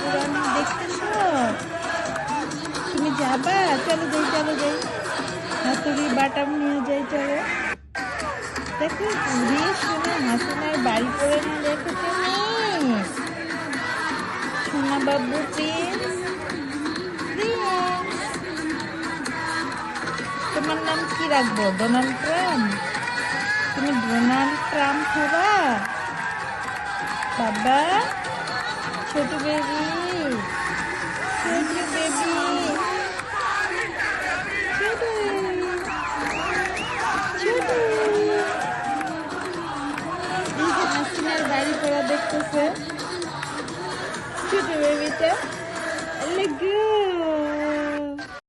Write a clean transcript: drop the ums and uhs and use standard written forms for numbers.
পুরানো দেখতেছো? তুমি যাবা? চলো যাই, চলো যাই, হাতুড়ি বাটাম নিয়ে যাই, চলো। দেখো পুরী সোনা হাসিনার বাড়ি করে না, দেখো তুমি সোনা বাবু প্রিন্স। প্রিন্স, তোমার নাম কি রাখবো? Donald Trump? তুমি ডোনাল্ড ট্রাম্প হবা বাবা? ছোট বেবি, ছোট বেবি, ছোট ছোট। এই যে হাসিনার বাড়ি করা দেখতেছে ছোট বেবিটা। লেগো